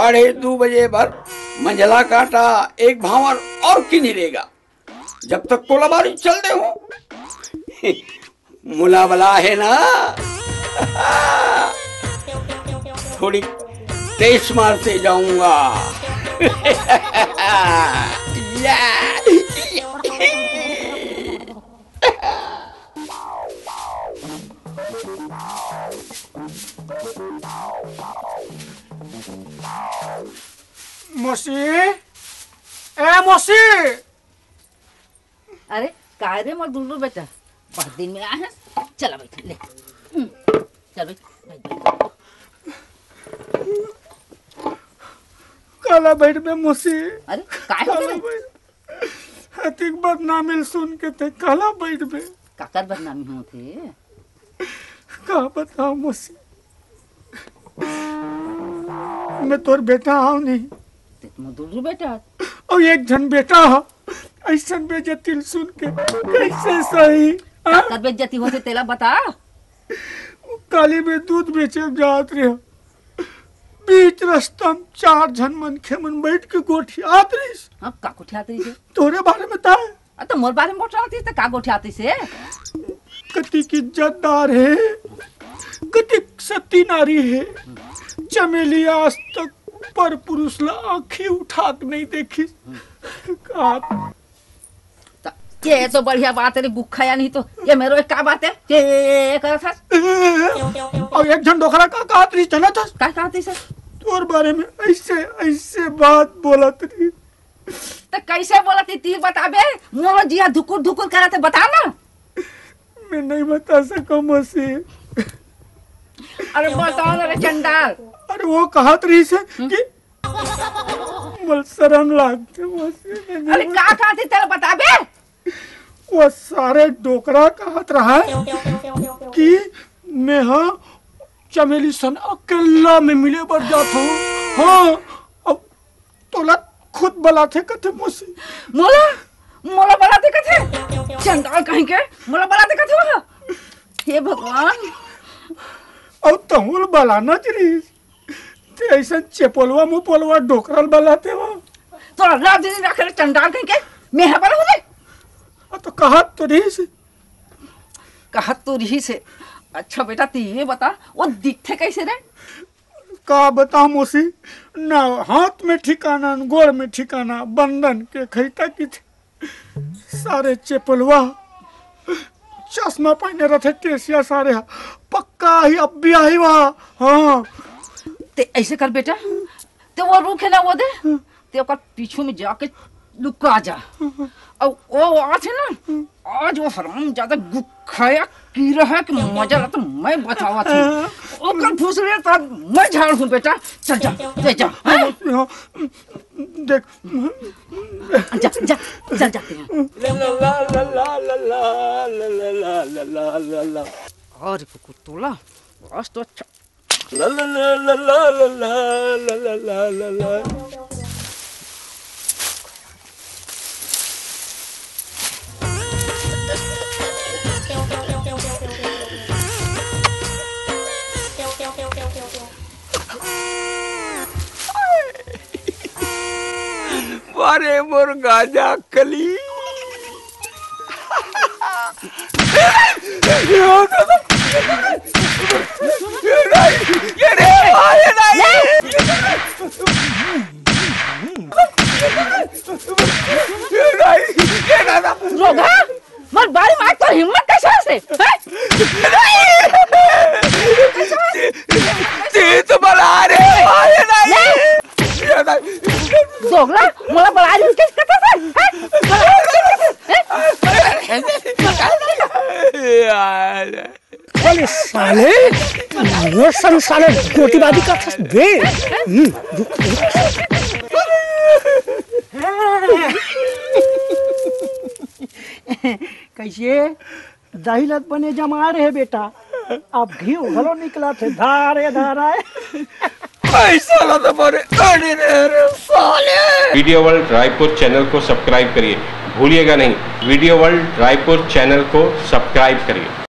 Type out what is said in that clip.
2:30 भर मंझला काटा एक भावर और की नहीं रहेगा जब तक कोलाबारी चल दे हूँ। मुला बला है ना थोड़ी तेज मारते जाऊंगा। मौसी, ए मौसी। अरे काय रे मोर दुल्लू बेटा, बहुत दिन में आया है। चला बैठ ले, चल बैठ। काला बैठ में मौसी। अरे काय हो गए? हतिक बदनामी सुन के थे काला बैठ में। काकर बदनामी हो थे? का बताओ मौसी, मैं तोर बेटा हूँ नहीं। दुल्लू बेटा और एक जन बेटा हो ऐसा बेइज्जती सुन के कैसे सही? काकर बेइज्जती होते तेला बता। काली में दूध बेचे जात रहे बीच रास्ता में 4 जन मन खे मन बैठ के गोठी आत रही। हाँ का गोठी आती से? तोरे बारे में ताए? तो मोर बारे में बोलती तो का गोठी आती से? कति की इज्जतदार है, कति सती नारी है। चमेली आज तक पर पुरुष ला आँखें उठा के नहीं देखी। ये तो बढ़िया बात है गुखा या नहीं तो ये मेरो एक का बात है ये कर था। और एक जन डोकरा का कहत रही चला था का कहती से तोर बारे में ऐसे ऐसे बात बोलत रही। तो कैसे बोलती ती बताबे? मोरो जिया धुकुर धुकुर करते बता ना। मैं नहीं बता सका मौसी। अरे बताओ ना रे चंडाल। अरे वो कहत रही से कि मल शर्म लागते मौसी। अरे का कहती तेरे बताबे? वो सारे डोकरा कहत रहा है कि मैं हाँ चमेली सन अकेला में मिले बढ़ जाता हूँ। हाँ अब तोला खुद बलाते कथे मौसी। मोला मोला बलाते कथे चंडाल कहीं के मोला बलाते कथे वहाँ। हे भगवान और तहुल बलाना चली ते ऐसा चेपोलवा मुपोलवा डोकरल बलाते हो। तो रात दिन रखे चंडाल कहीं के मैं है बला हो गए। तो कहत तो रही से कहत तो रही से। अच्छा बेटा तू ये बता वो दिखते कैसे रे? का बता मौसी, ना हाथ में ठिकाना न गोड़ में ठिकाना, बंधन के खैता की थे। सारे चेपलवा चश्मा पहने रहे टेसिया सारे पक्का ही अब भी आई वहाँ। हाँ ते ऐसे कर बेटा ते वो रूख है ना वो दे ते ओकर पीछू में जाके लुका जा। और वो आज है ना आज वो हराम ज्यादा गुखाया की रहा कि मजा तो मैं बतावा थी ओकर फुसले तो मैं झाड़ हूँ बेटा। चल जा ले जा देख जा जा चल जाते हैं। और कुकुतोला आज तो अच्छा ला ला ला ला ला ला ला ला ला ला। अरे मोर गाजा कली रोगा मत बारी मार तो हिम्मत कैसे से तो बला रे दोगला मला बला रही किस कथा से अरे साले वो साले गोटीबाजी का बे। कैसे दहिलत बने जमा रहे बेटा, अब घी भलो निकला थे धारे धाराए। वीडियो वर्ल्ड रायपुर चैनल को सब्सक्राइब करिए, भूलिएगा नहीं वीडियो वर्ल्ड रायपुर चैनल को सब्सक्राइब करिए।